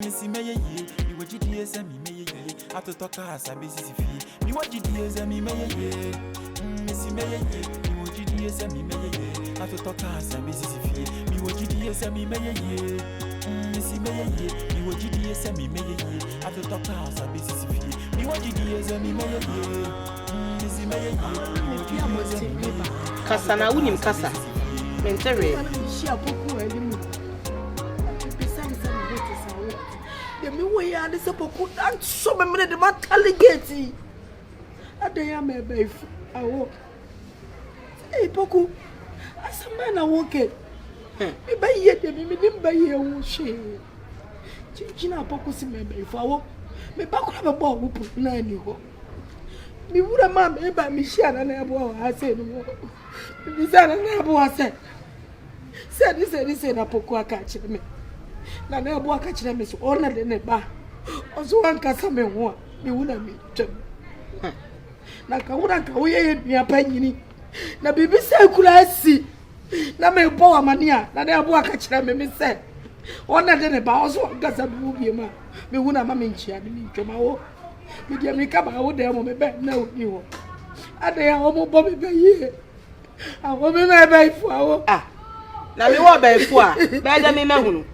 Missy May, you were GDS and me, may I to talk as a busy fee. You were GDS and me, may Missy May, you were GDS and me, may I to talk as a busy fee. You were GDS and me, may Missy May, you were GDS and me, may I to talk as a busy fee. You were GDS and me, may Missy May, Kasana unim kasa. Mentere. Me way and this Opoku and so many the matalitati. I am a babe. I walk. Hey, Opoku, as a man, I walk it. Me by yet, me didn't buy your shame. China Opoku see me if I walk. Me back have a ball who put 9 you. Me would a man by me share and Yeboah. I said, me said, and Yeboah said, this Opoku catch me. Na Yeboah catch them is honor the neighbor. Also, one Casame one, me would have meet na kawura kawuye ni apanyini na bibi se kula si na me bo amania na Yeboah ka kira me se ona de ne ba oso gasa bu bi ma me hu na ma me nchia de mi ntwoma wo me dia me ka ba wo de mo me be na oni wo ade ya o mo bo me be yi a wo me me be ifu awo Na me wo be ifu a be da me mahunu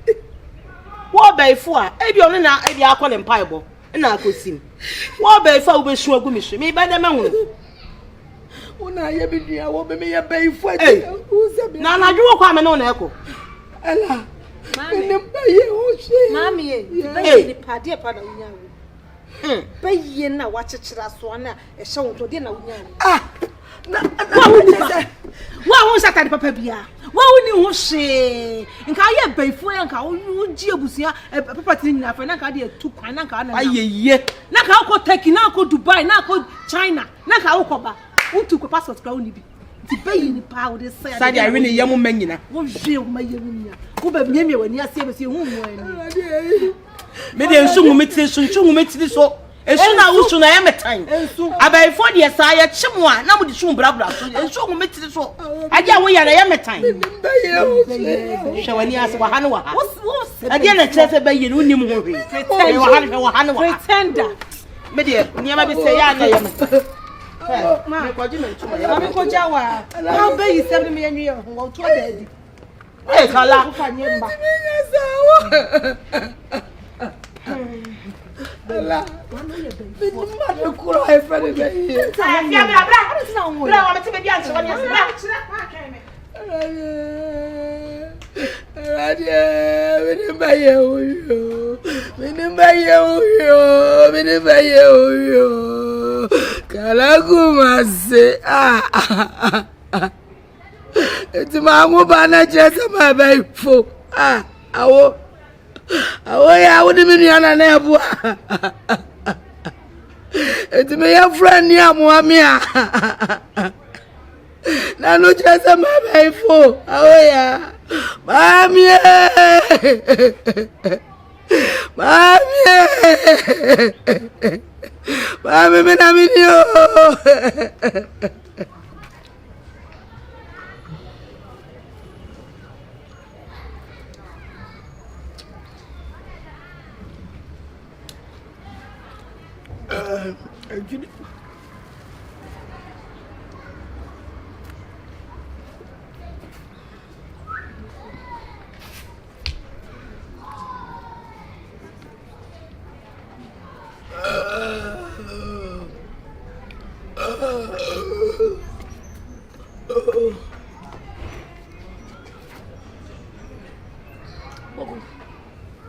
wo be ifu a e bi onu na e bi akole mpaibo na akosim wo be ifu a wo be su agu mi so me be da mahunu una ye bi dia wo be me ye be ifu a na na dwo kwa me no na eko ela mami ye o she mami ye be ni pade pa na unya wo be ye na wa chechira so na e hye won to de na unya wo wa won sata de papa bia wa woni ho hye nka ye baifu ya nka wo ji abusia papa tin nyina fa na nka de tu kwan na nka na ayeye na nka ko Turkey na ko Dubai na ko China na nka wo koba untu ko passport kwa woni bi ti bayi ni pa wo de say Sadi awe ne yemu manyina wo hwe wo maye wunya wo ba bia me wani ase be se hu mu ani me de nsu ngumeti so ensu na wusu na yemetan abaifo de sa ya chimwa na mu de su brabra so ensu ngumeti so aja wo ya na yemetan shawani ase wa hanu wa ha adia na chefe bayi ne unim ho hwe wa hanu wa pretender me de niam be se ya na yemetan ma ko ji me ntuma ya me ko ja wa how be you say me yanwi ho wo to daddy kala fa nyemba ela me ma de kuro e fa de be yi fia bra bra wa me te be dia nche wa nya bra radio me ne baye uyo kala Kumasi eti ma ngo bana chese ma baifo awo ya wo de me nua na Yeboah eti me ya friend ni amoami na no chese ma baifo awo ya mami me na minio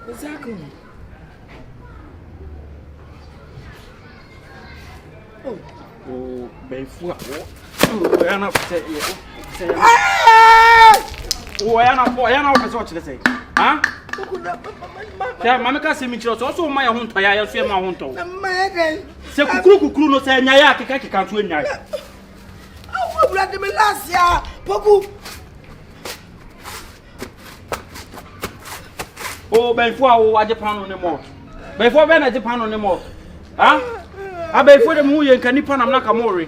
exactly. Oh, baifu ya na say ya na ka so chile say ha ya mama ka se mi chiro so ma ya ho nto ya so ma ho nto Ma den se kukuru no say nya ya keka to nya awu bra de me last ya Opoku oh baifu awo aje pano ne mo baifu be na aje pano ne mo ha abaifu de mu ye nka nipa nam na ka more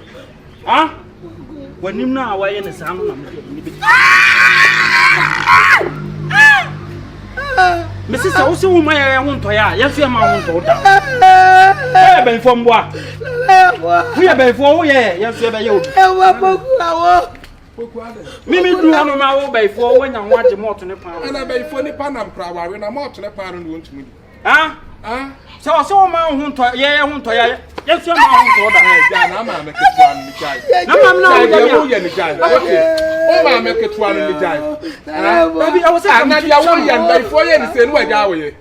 ha wanim na awaye ne sa no na me Mrs. Also, my I want to ya. Yes, your mount. Ben from what? We are before, yes, you. Mimi do one my own by 4 when I want to more to the pound. And I bay for the pan and proud when I'm more to the pound won't me. Ah? So I saw my own to ya, won't to ya. Yes, your mount order. I'm a make it one in the child. No, I'm not in the child. Oh, I make it one in the child. Maybe I was saying that you are by 4 years and where are we?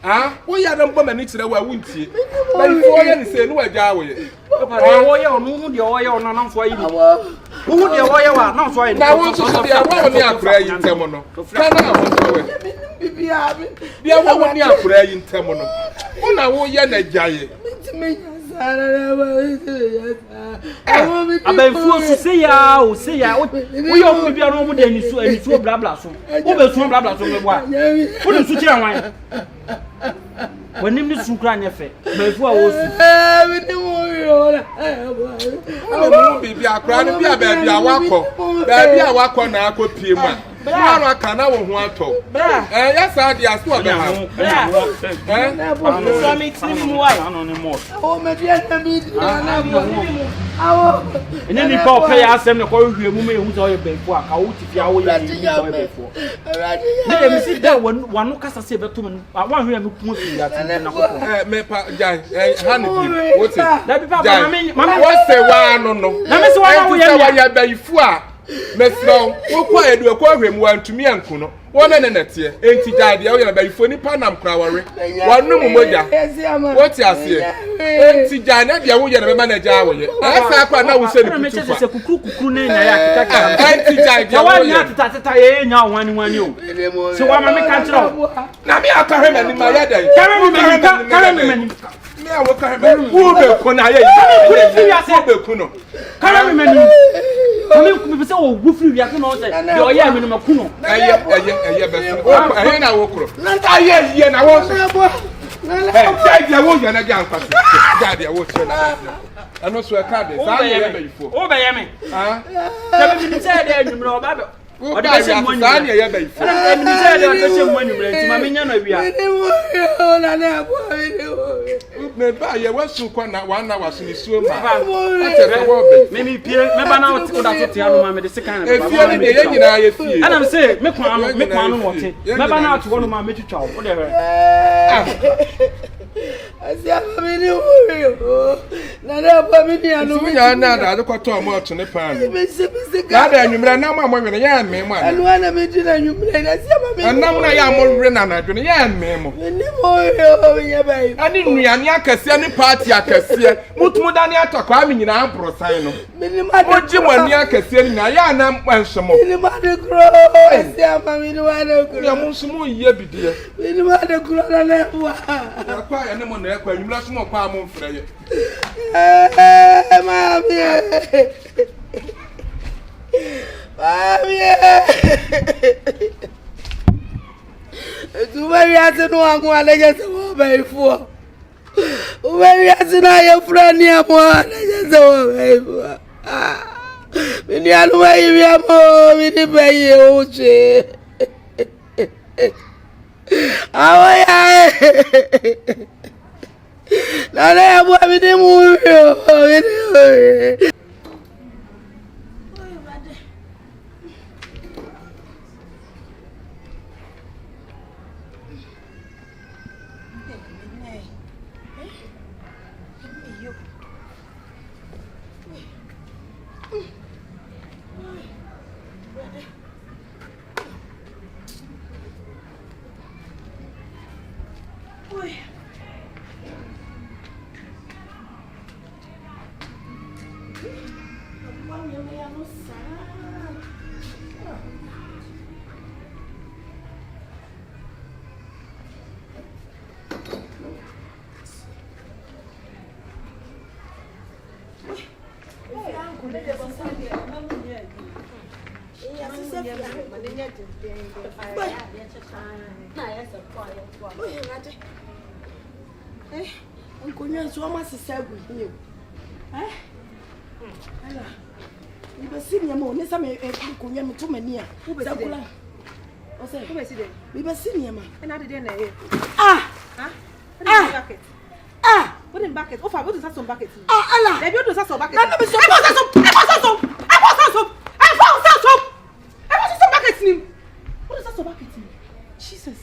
Ah, we are not women to the way we see. By 4 years and where are we? Oh, you know, the oil on for you. Who would the oil not for you? I want to be a woman near prayer in Temono. Be a woman near prayer in Temono. When I will yet a giant. I'm forced to say, I say, we all be a woman and so blah blah. So, over some blah blah. What is the chair? When you miss Ukraine effect, before I was be a crying, be a baby, a wako, baby, a wako, and I could pay one. I can't want to. Yes, I did. Oh, maybe and then you call pay us and the whole woman who's all your before. I would if you are before. Let me sit there when one look at a saber to me. I want him to put you at what's it? What's the one? No, let me see what I will before. Mesro, wo kwa edu ekwa hwemu antu mi anku one na netie enti jade o yana ba ifo nipa nam kraware wonu mumoja what ya se enti jane dia wo yana be manager awoye asa akwa na wo se ni kutu fa kukuru na ya kitaka enti jade ya wa nya tata ye nya wani o se wa ma me ka kiro na me aka hwe mani ma ya dai kare me mani me awo ka hwe wo be ko na ye wo be ku no kare me mani me say o wufri wi ake no say de o ye me no makuno eye be so eye na wo kro na ye na wo so jade ya wo ye na gan kwase jade ya wo so na ano so e ka de sa ye be ifo o be ye me se me say de anwumre o ba be o de se mo anwumre sa ye be ifo me say de o de se mo anwumre nti ma me nya na wia na na abo me ba ye wasu kwa na wana wasu ni suo ma ate wo be me mi pie me ba na o da to tia no ma me de se kan na ba ma me ye nyina ye fie ana me say me kwa no wote me ba na to no ma me twitwa o de he asia family wo na na family anu mi nya na da ko to mo to ne pan na da anwumre na mo nwere ya me mo anu na me di na anwumre na asia family anam na ya mo nwere na na dwene ya me mo ni mo yo ya bai ani nuane akase ni party akase mutumu dani atokwa mi nyina abrosan no oji mo ani akase ni na ya na mpansomo ni ma de kro asia family wa de kro ya mo nsumo yiye bidie ni ma de kro na na wa akwa ya ne mo na akwa nwumra so mo kwa mo mfre ye mami tu vai ate no angu aleje se wo befo o vai ate na ye friend ya mo aleje se wo befo mini anu mai bi amo mini baye o che Awo Yaa na na ya bo mini mu mini Unkunya so ma sesagu hiyo ala ni basi mi mo ne sa me kunya mtumania sakula O say, Who be see there? we be see niam. And how did they know? Ah. Huh? What in bucket? Ah. What in bucket? Oh, what is that some bucket? Ah, Allah. They do some bucket. Na me so. What is that some bucket? Jesus.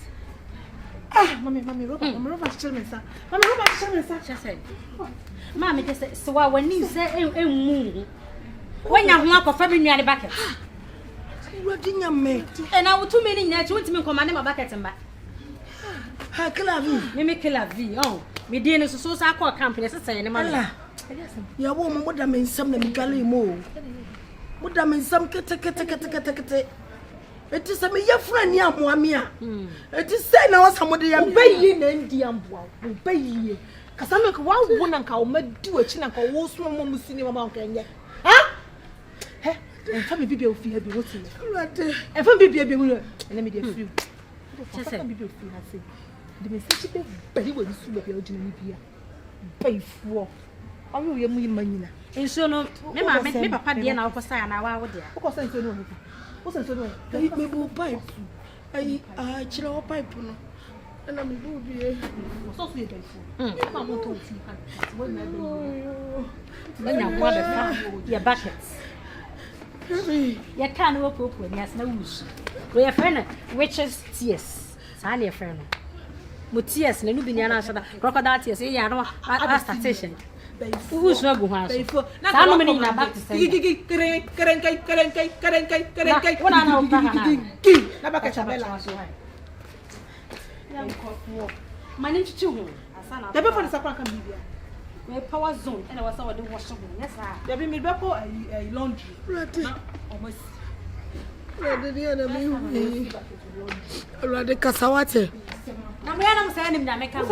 Ah, mommy, Robert, tell me, sir. Mommy, Robert, tell me, sir. She said, Mommy, just say, so when you say, moon, when you want to family near the bucket. What in your mate? And I will 2 million net, you want me command my bucket and back. Ha, Clavi. Me make a V. Oh, me dear, so I call company, say, Allah. Ya woman, what I mean, some gali mo. What I mean, some kete. It is a me your friend, ya Muamia. It is saying now somebody obey you, Indian boy, obey you. Because I make 1 woman can do a chin and call all small Muslim mountain. Huh? And family people feel be waiting. And family people will let me get free. Just say, people feel I say. The message be very well soon of your Geneva. Pay for. I will you money. And so no, me papa dear now for say and I would there. Of course, I know. What's I know? I me pipe. I chill pipe no. And I'm do So sweet for. I want to see when you want your buckets. You can't walk up when there's no use. We are friend, witches tears. Sally a friend. Mutias, and you answer crocodile tears. I don't ask that station. Who's not going to how many back to say? What I know, my name is Chu. The people is a crack my power zone, and I was already washing. Yes, sir. There be me a laundry. Almost. Rather Casawate. Now, I'm saying, I'm making no,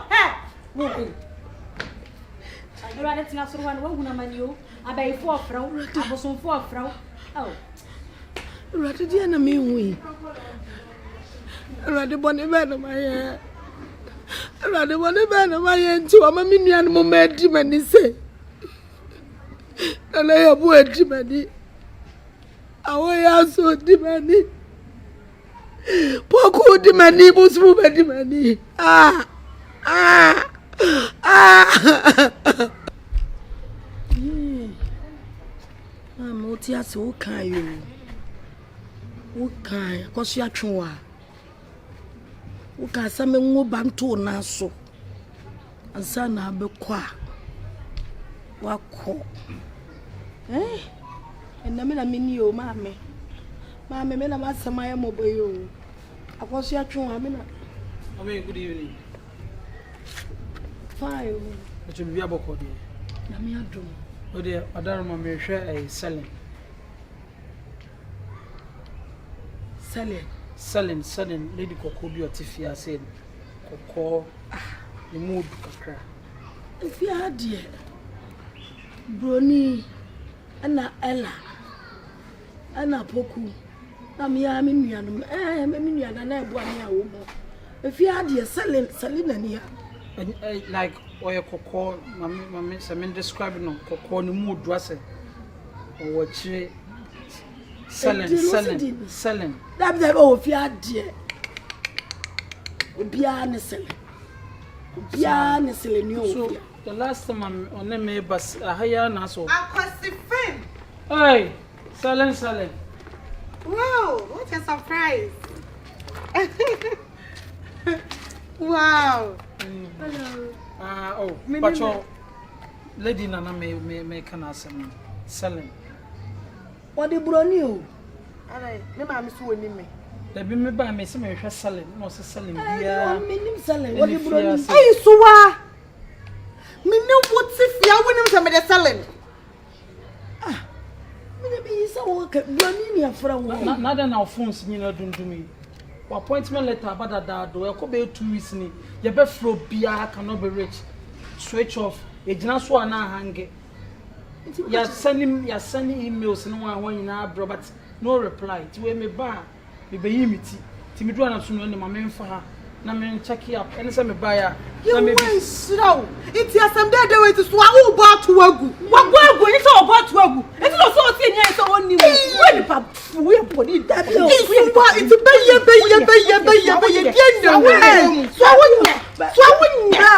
hey. I rather tell us one woman, you. I buy 4 francs. I was on 4 francs. Oh, rather the enemy we. Rather bonny man of my hair. Rather bonny man of my hand to a minion moment, Jimmy say. And I have word, Jimmy. Awo Yaa so demanding. Opoku demanding, Busmu demanding. I'm not here so kind you. Who can? Cause you are true. Who can some more bantu na so? And son have qua. What call? Eh? And I mean you, mammy. Mammy, men of us, my mobile. I was your true. I mean, good evening. Fine. But you'll be able to do. Namia do. Oh, dear, I don't remember a selling. Selling, Lady Cocobi or Tiffia said, Coco, the mood kakra. If you had dear Brony, Anna Ella, Anna Opoku, Namia Minian, and I one year woman. If you had dear selling here. Like oil cocoa, mammy, some describing on cocoa, the mood dresser. Or what she selling. That's the oh, if you had dear. Be honest, selling you. The last time I'm on the neighbors, a higher naso. I was the fan. Hey, selling. Wow, what a surprise. Wow. Hello. But your lady Nana may can ask me selling. What the brony? I never miss winning me. They be me by me, some selling, no selling. Yeah, meaning selling. What the brony? Hey, Suwa. Me know what's if you win somebody selling. Ah, me so work brony from not then our phones, you know, don't do me. Appointment letter about that do. I could be 2 weeks ni. You be flow beer cannot be rich. Switch off. You just want to hang it. You're sending emails no one when you know bro, but no reply. To where me buy, me be imiti. To me do an absolute no my for her. Na me check it up. Any say me buy. You went slow. It's your some day they went to swallow about to wagu. Wagu, it's all about to wagu. It's not so thin. nya so oni we pa we body that it's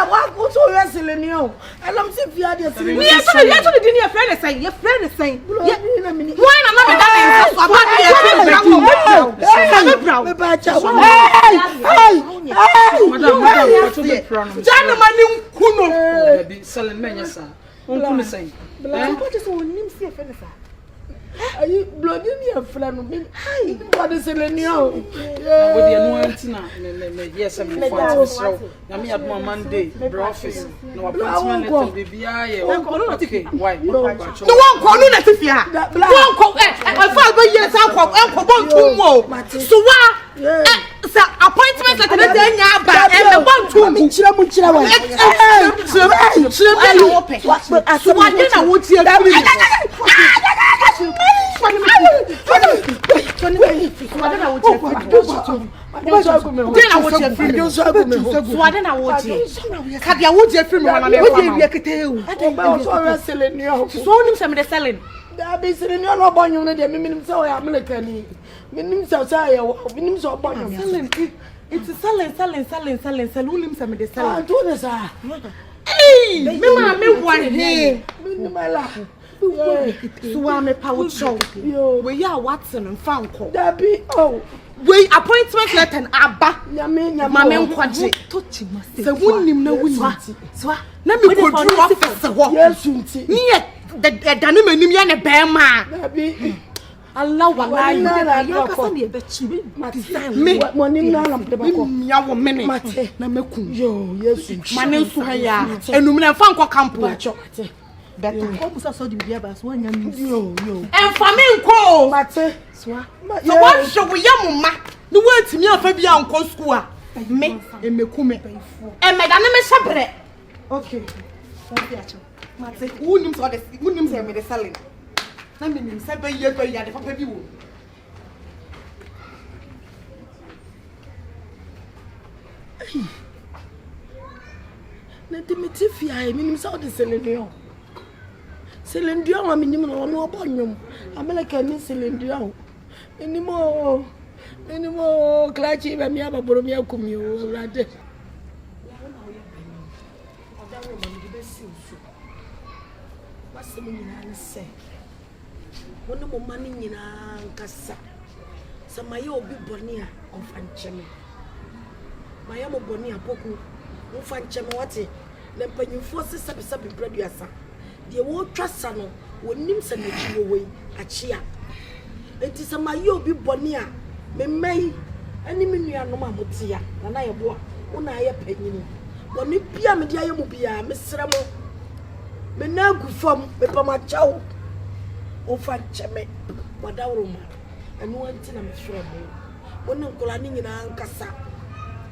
wa go so wrestling you and I'm see via the me so the din your friend say why na me that so about Ayi bloody ni afra no me ai what is in you with the antina yes I'm for so na me admo Monday bro office no appointment letter bibia ye okay why no one call no na tifia one call I be yes anko bon tum o so wa sa appointment letter na nya ba e bon tum mu chira wa so wa na wo tie so me power show we ya Watson and Franco Dabi oh we appointment letter aba nyame mama nkwaje touch must say wonnim na wonnim so na me ko dru office ho yesu nti ni e dane manim ya ne bema Dabi Allah wallahi ya ka se be chibe me monim na lam de bako ya wo mene mate na makun yo yesu mane nso ha ya enum na Franco campo mate better obusa so di bia ba so anya mi yo enfame nko mate so what should we yamma no wantimi afa bia nko school a me emekume emeda ne me shabre okay so bia cho mate unim so de unim se me de selling na me nim se ba ye to ya de papa bi wo na Timothy ai minim so de selling Celindia wa minim no no obonyum America ni Celindia enimo klachi ba mi ababoro mi akumi o rade wasemi nyina nse wono mo mani nyina nkasa samaye obi boni a ofancheme maya mo boni Opoku ofancheme wate na panyimfo sesabe braduasa de wo twasa no wonim se na chiwo we achia enti se ma ye obi boni a memmai ani menua no ma motia na Yeboah una aye panyini woni bia me de aye mu bia mesere mo me na gufam me pa ma chawo o fa cheme wadawro ma anu anti na me hwere mo woni nkola ni nyina nkasa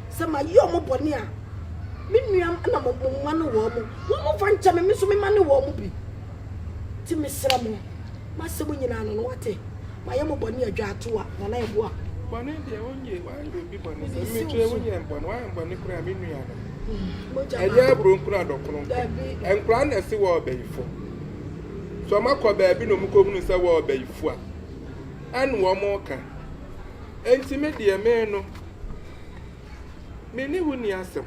se ma ye omo boni a menua na mo no wo mo fa nchame me so me mane wo mo bi ti mesra mo masebo nyina no wate maye mo boni adwa atoa na Yeboah boni de onye wa bi boni se me tre onye boni wa boni kura menua no eya bro nkura dokono enkura na se wo bayifo so makọ ba bi no mukobunu se wo bayifo a anu wo mo ka enti me de me no me ni wuni asem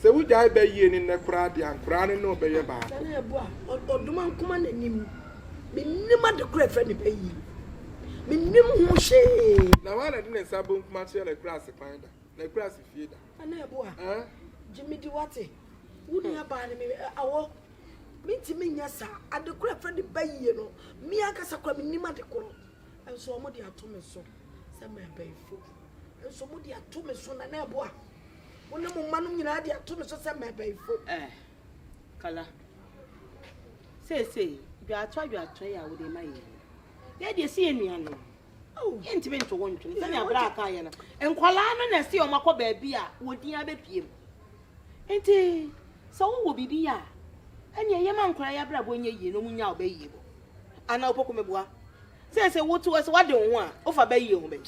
se wuja ba yie ni nekura de ankura ne no be ye ba na Yeboah oduma nkuma na nim me nima de kura fe ne be yi me nim ho hwe na wana de ne sabo nkuma che le kura se kwan da na kura se fie da na Yeboah Jimmy di wate wuni aba ne me awo minti menya sa ade kura fe ne be yi no mi aka sa kwa me nima de koro enso omo de ato me so se me be ifo enso mo de ato me so na Yeboah wona mo manu nyina de ato me so se me be ifo kala say bi atwa ya wo de mai ya de si enua no enti be nto wonto se na bra aka ya na enkwala no na si o makọ ba bi a wodin abepiem enti so wo bibi ya anya ye man kwara ya bra bo nya yie no munya obayi bo ana Opoku meboa say wotu we se wade ho a ofa ba yie ho be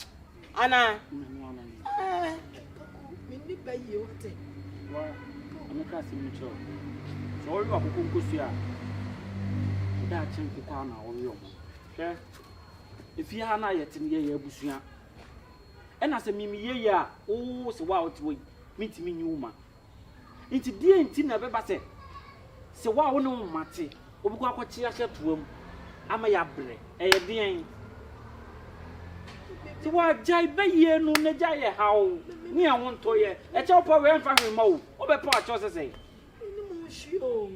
ana mi ba yie wote wa ameka si mi cho so wo Opoku nkosu a da chinku kwa na wo yo hwe if ya na yetim ye abusua ena se mimi ye ya o se wa oti we mitimi nyuma nti die nti na beba se wa wo no mate obuko akwachi ahye toam ama ya bre eye den ti wa jai be ye no na jai ye hawo ni a won to ye e che opa we mfa hwe ma wo obepa a cho sese ni mo shi o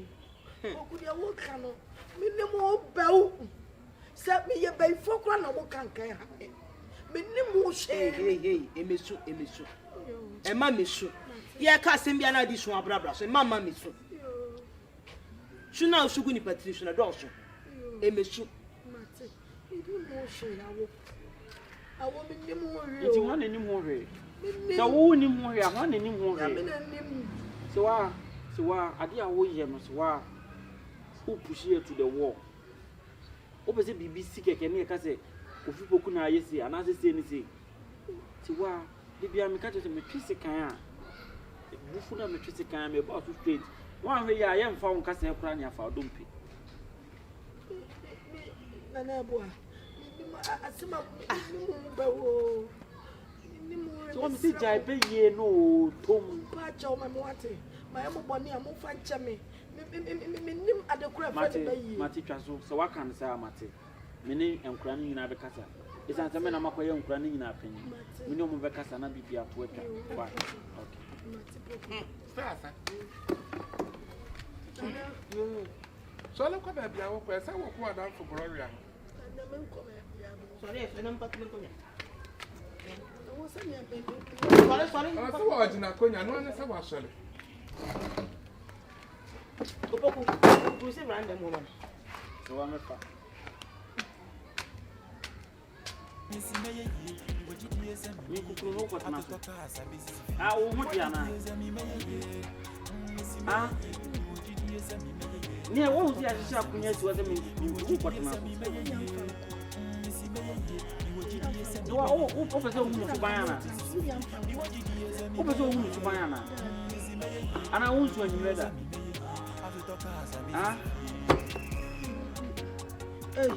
oku dia wo ka no mi ni mo bew se mi ye be fo kra na mo kan kan ha mi ni mo shi hey emesu e ma mesu ye ka sembia na di so abrabra so mama mesu shuna osugu ni patricia na do so emesu mate idu mo shi awo mi ni mo re nti won ni mo re se wo ni mo re awon ni mo re se wa ade a wo ye no se wa who push you to the wall obese BBC keke na ka se Opoku na yesi ana se ni se ti wa de bia me ka se me twisi kan a bufu na me twisi kan me ba so straight wan hwe ya ye mfa won ka se kura ni afa dompe na boa asema ni bawo ni mo so me se jai be ye no tom pa cha o ma mo ate ma mo boni a mo fa nche me nim adekura fa ni bayi mate twa so wa kan sa mate me ne enkura ni nyina be kasa isan se me na makoye enkura ni nyina panyi me ne mo be kasa na bibia to atwa ba okay Sasa. So le kwa bia wo kwa sa wo kwa dan fo broria. Sorry, if I'm not going to. Sorry. So wa jina konya no ne sa wa sole. Opoku, you say random woman. so wa mefa mi kukuru no kwa tana wo ho dia na ne wo dia sisi akunya si wa se mi kwa tana do o pese o mu subana o pese o mu subana ana wo su anyi da Hey